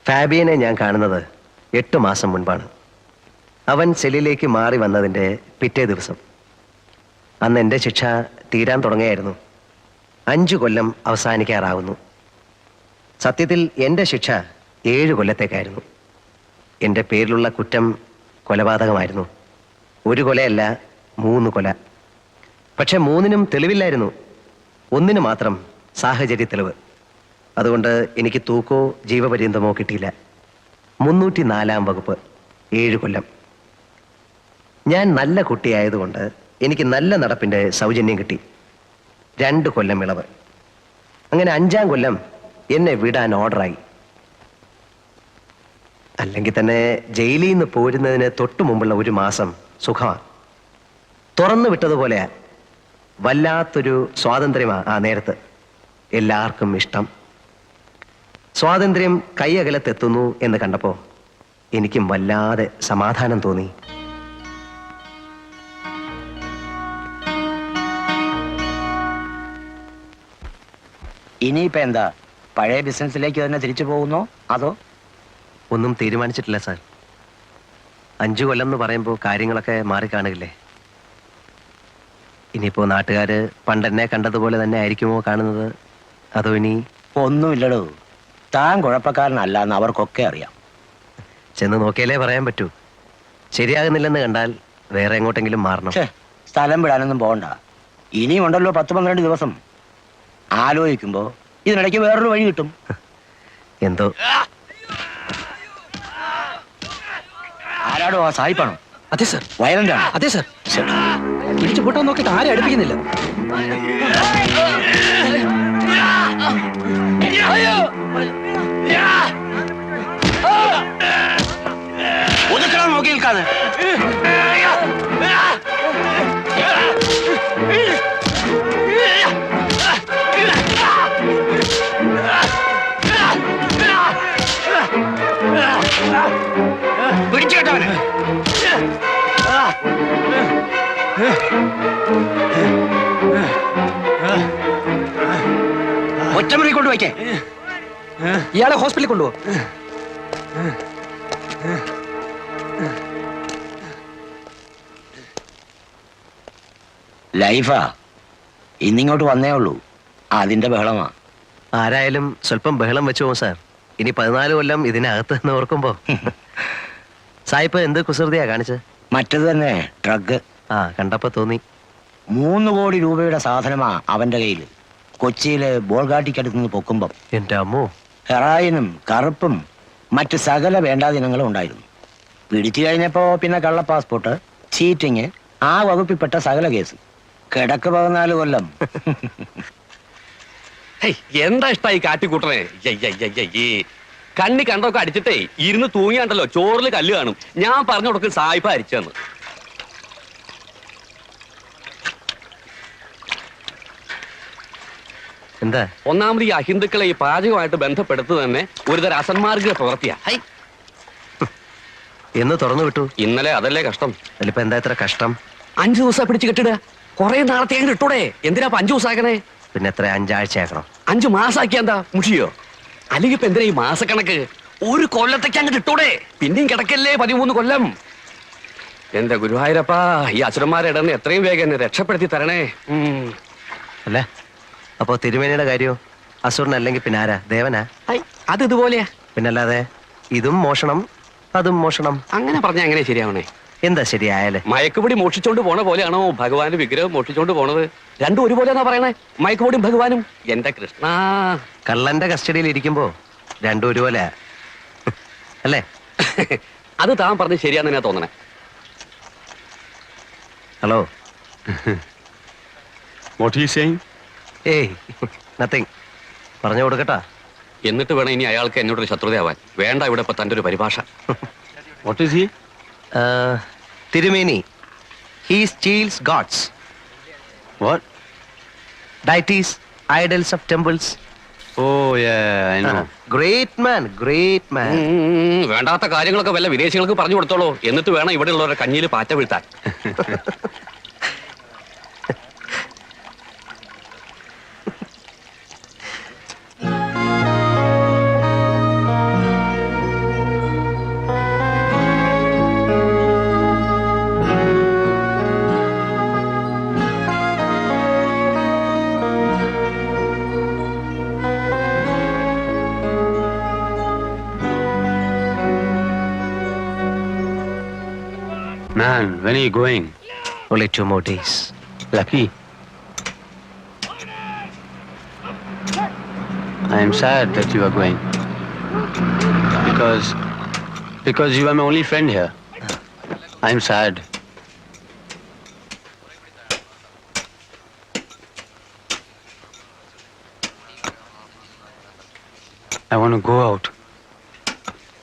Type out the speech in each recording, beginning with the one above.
ഫാബിയനെ ഞാൻ കാണുന്നത് 8 മാസം മുൻപാണ്. അവൻ സെല്ലിലേക്ക് മാറി വന്നതിൻ്റെ പിറ്റേ ദിവസം. അന്ന് എൻ്റെ ശിക്ഷ തീരാൻ തുടങ്ങിയായിരുന്നു. 5 കൊല്ലം അവസാനിക്കാറാവുന്നു. സത്യത്തിൽ എൻ്റെ ശിക്ഷ 7 കൊല്ലത്തേക്കായിരുന്നു. എൻ്റെ പേരിലുള്ള കുറ്റം കൊലപാതകമായിരുന്നു. 1 കൊലയല്ല, 3 കൊല. പക്ഷെ 3നും തെളിവില്ലായിരുന്നു. 1 മാത്രം സാഹചര്യ തെളിവ്. അതുകൊണ്ട് എനിക്ക് തൂക്കോ ജീവപര്യന്തമോ കിട്ടിയില്ല. 304-ാം വകുപ്പ്, 7 കൊല്ലം. ഞാൻ നല്ല കുട്ടിയായതുകൊണ്ട് എനിക്ക് നല്ല നടപ്പിൻ്റെ സൗജന്യം കിട്ടി. 2 കൊല്ലം ഇളവ്. അങ്ങനെ 5-ാം കൊല്ലം എന്നെ വിടാൻ ഓർഡറായി. അല്ലെങ്കിൽ തന്നെ ജയിലിൽ നിന്ന് പോരുന്നതിന് തൊട്ടു മുമ്പുള്ള 1 മാസം സുഖമാണ്. തുറന്നു വിട്ടതുപോലെയാ. വല്ലാത്തൊരു സ്വാതന്ത്ര്യമാ ആ നേരത്ത്. എല്ലാവർക്കും ഇഷ്ടം. സ്വാതന്ത്ര്യം കൈയകലത്തെത്തുന്നു എന്ന് കണ്ടപ്പോ എനിക്കും വല്ലാതെ സമാധാനം തോന്നി. ഇനിയിപ്പോ എന്താ, പഴയ ബിസിനസ്സിലേക്ക് തന്നെ തിരിച്ചു പോകുന്നോ അതോ? ഒന്നും തീരുമാനിച്ചിട്ടില്ല സാർ. 5 കൊല്ലം എന്ന് പറയുമ്പോൾ കാര്യങ്ങളൊക്കെ മാറിക്കാണുകയില്ലേ. ഇനിയിപ്പോ നാട്ടുകാര് പണ്ടെന്നെ കണ്ടതുപോലെ തന്നെ ആയിരിക്കുമോ കാണുന്നത്, അതോ ഇനി? ഒന്നുമില്ലടോ, താൻ കുഴപ്പക്കാരനല്ല എന്ന് അവർക്കൊക്കെ അറിയാം. ചെന്ന് നോക്കിയാലേ പറയാൻ പറ്റൂ. ശരിയാകുന്നില്ലെന്ന് കണ്ടാൽ വേറെ എങ്ങോട്ടെങ്കിലും മാറണം. സ്ഥലം വിടാനൊന്നും പോകണ്ട. ഇനിയും ഉണ്ടല്ലോ 10-12 ദിവസം. ആലോചിക്കുമ്പോ ഇതിനിടയ്ക്ക് വേറൊരു വഴി കിട്ടും. എന്തോ. ആരാടോ? ആ സായിപ്പാണോ? അതെ സർ. വയലന്റ് ആണ്? അതെ സർ. പിടിച്ചു പൊട്ടാൻ നോക്കിയിട്ട് ആരും അടുപ്പിക്കുന്നില്ല. ഒതുക്കണം, നോക്കി നിൽക്കാതെ. പിടിച്ചു കേട്ടവന്. ഒറ്റമുറി കൊണ്ടുവയ്ക്കേ. ഇയാളെ ഹോസ്പിറ്റലിൽ കൊണ്ടുപോ. ലൈഫാ. ഇന്നിങ്ങോട്ട് വന്നേ ഉള്ളൂ, അതിന്റെ ബഹളമാ. ആരായാലും സ്വല്പം ബഹളം വെച്ചു പോകും സാർ. ഇനി 14 കൊല്ലം ഇതിനകത്ത് എന്ന് ഓർക്കുമ്പോ. സായിപ്പ് എന്ത് കുസൃതിയാ കാണിച്ചത്? മറ്റത് തന്നെ, ഡ്രഗ്. ആ, കണ്ടപ്പോ തോന്നി. 3 കോടി രൂപയുടെ സാധനമാ അവന്റെ കയ്യില്. കൊച്ചിയിലെ ബോൾഗാട്ടിക്കടുത്ത് നിന്ന് പൊക്കുമ്പം എന്റെ അമ്മോ. ഹെറായിനും കറുപ്പും മറ്റ് സകല വേണ്ടാദിനങ്ങളും ഉണ്ടായിരുന്നു. പിടിച്ചു കഴിഞ്ഞപ്പോ പിന്നെ കള്ള പാസ്പോർട്ട്, ചീറ്റിങ്, ആ വകുപ്പിൽപ്പെട്ട സകല കേസ്. കിടക്ക് 14 കൊല്ലം. എന്താ ഇഷ്ടായി കാട്ടിക്കൂട്ടണേ. കണ്ണി കണ്ടൊക്കെ അടിച്ചിട്ടേ ഇരുന്ന് തൂങ്ങിയാണ്ടല്ലോ ചോറിൽ കല്ല് കാണും. ഞാൻ പറഞ്ഞു കൊടുക്കും സായിപ്പ അരിച്ചെന്ന്. എന്താ? ഒന്നാമത് ഈ അഹിന്ദുക്കളെ ഈ പാചകമായിട്ട് ബന്ധപ്പെടുത്തു തന്നെ ഒരുതരം അസന്മാർഗ പ്രവൃത്തിയാ. എന്ന് തുറന്നു വിട്ടു. ഇന്നലെ അതല്ലേ കഷ്ടം. അതിലിപ്പോ എന്താ ഇത്ര കഷ്ടം? 5 ദിവസം പിടിച്ച് കെട്ടിടുക. കുറെ നാളത്തേക്ക് കിട്ടൂടെ. എന്തിനാ 5 ദിവസം ആക്കണേ? പിന്നെ എത്ര 5 ആഴ്ചയാക്കണം? 5 മാസം ആക്കിയാ എന്താ മുഷിയോ? അല്ലെങ്കിൽ ഇപ്പൊ എന്തിനാ ഈ മാസക്കണക്ക്? 1 കൊല്ലത്തേക്ക് അങ്ങ് കിട്ടൂടെ. പിന്നെയും കിടക്കല്ലേ 13 കൊല്ലം. എന്റെ ഗുരുവായൂരപ്പാ, ഈ അസുരന്മാരെ ഇടന്ന് എത്രയും വേഗം എന്നെ രക്ഷപ്പെടുത്തി തരണേ. അല്ല, അപ്പോ തിരുമേനിയുടെ കാര്യോ? അസുരനല്ലെങ്കിൽ പിന്നെ ആരാ? ദേവനാ? അത് ഇതുപോലെയാ. പിന്നല്ലാതെ ഇതും മോഷണം അതും മോഷണം. അങ്ങനെ പറഞ്ഞാ എങ്ങനെ ശരിയാവണേ? എന്താ ശരിയായാലേ? മയക്കുപിടി മോഷിച്ചോണ്ട് പോണ പോലെയാണോ ഭഗവാന്റെ വിഗ്രഹം മോഷിച്ചോണ്ട് പോണത്? രണ്ടും ഒരുപോലെയാണോ പറയണേ? മയക്കുപിടിയും ഭഗവാനും. എന്റെ കൃഷ്ണ, കള്ളന്റെ കസ്റ്റഡിയിൽ ഇരിക്കുമ്പോ രണ്ടും ഒരുപോലെ അല്ലേ? അത് താൻ പറഞ്ഞ് ശരിയാന്ന് തോന്നണേ. ഹലോ. ഏയ്, നത്തിങ്. പറഞ്ഞു കൊടുക്കട്ടാ. എന്നിട്ട് വേണം ഇനി അയാൾക്ക് എന്നോടൊരു ശത്രുതയാവാൻ. വേണ്ട ഇവിടെ ഇപ്പൊ തന്റെ ഒരു പരിഭാഷ. തിരുമേനി, he steals gods. What? Deities, idols of temples. Oh yeah, I know. Great man, great man. വേണ്ടാത്ത കാര്യങ്ങളൊക്കെ വല്ല വിദേശികൾക്ക് പറഞ്ഞു കൊടുത്തോളൂ. എന്നിട്ട് വേണം ഇവിടെ ഉള്ളവരുടെ കഞ്ഞിയിൽ പാറ്റ വീഴ്ത്താൻ. Man, when are you going? Only 2 more days. Lucky. I am sad that you are going. Because you are my only friend here. I am sad. I want to go out.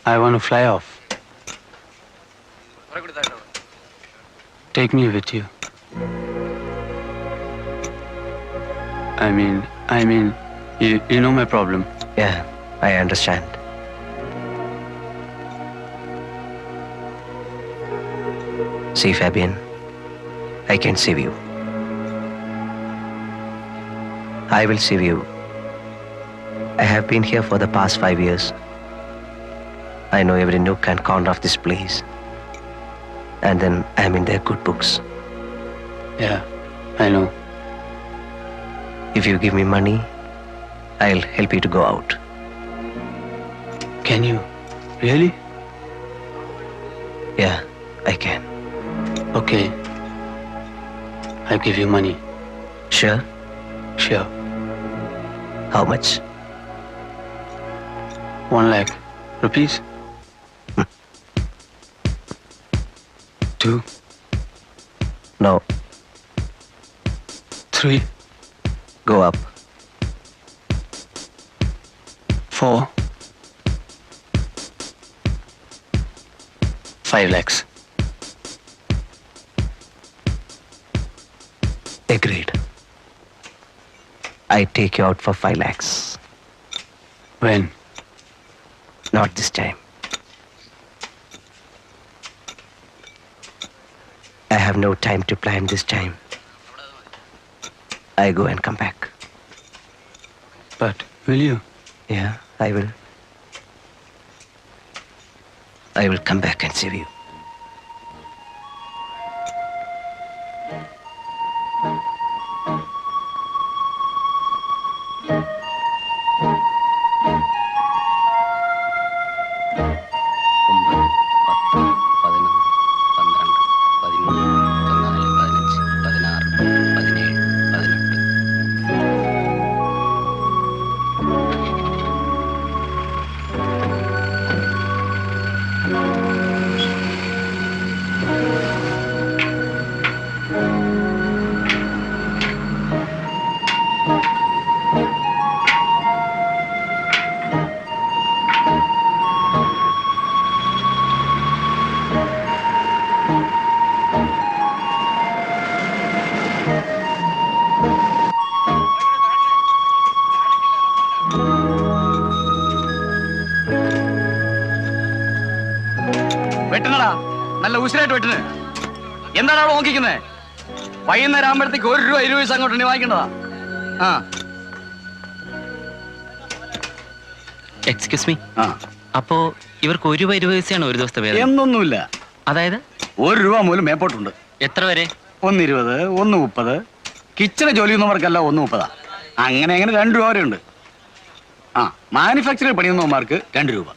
I want to fly off. Take me with you. I mean, you know my problem. Yeah, I understand. See, Fabian, I can save you. I will save you. I have been here for the past 5 years. I know every nook and corner of this place. And then I am in their good books. Yeah, I know. If you give me money, I'll help you to go out. Can you? Really? Yeah, I can. Okay. I'll give you money. Sure? Sure. How much? 1 lakh rupees. 2, No, 3, go up. 4, 5 lakhs. Agreed. I take you out for 5 lakhs. When? Not this time. I have no time to plan this time. I go and come back. But will you? Yeah, I will. I will come back and save you. വെട്ടണടാ, നല്ല ഉശിരായിട്ട് വെട്ടണ്. എന്താണ് അവിടെ നോക്കിക്കുന്നേ? വൈകുന്നേരം ആകുമ്പോഴത്തേക്ക് 1 രൂപ 20 പൈസ അങ്ങോട്ട് വാങ്ങിക്കേണ്ടതാ. ആ excuse me, ആ അപ്പോ ഇവർക്ക് 1 രൂപ 20 പൈസയാണ് ഒരു ദിവസത്തെ വേതനം? എന്നൊന്നുമില്ല. അതായത് 1 രൂപ മൂലം മേപ്പോട്ടുണ്ട്. എത്ര വരെ? 1.20, 1.30. കിച്ചണ് ജോലി ചെയ്യുന്നവർക്കല്ല 1.30. അങ്ങനെ 2 രൂപ വരെ ഉണ്ട്. ആ മാനുഫാക്ചറിംഗ് പണിയുന്നവന്മാർക്ക് 2 രൂപ.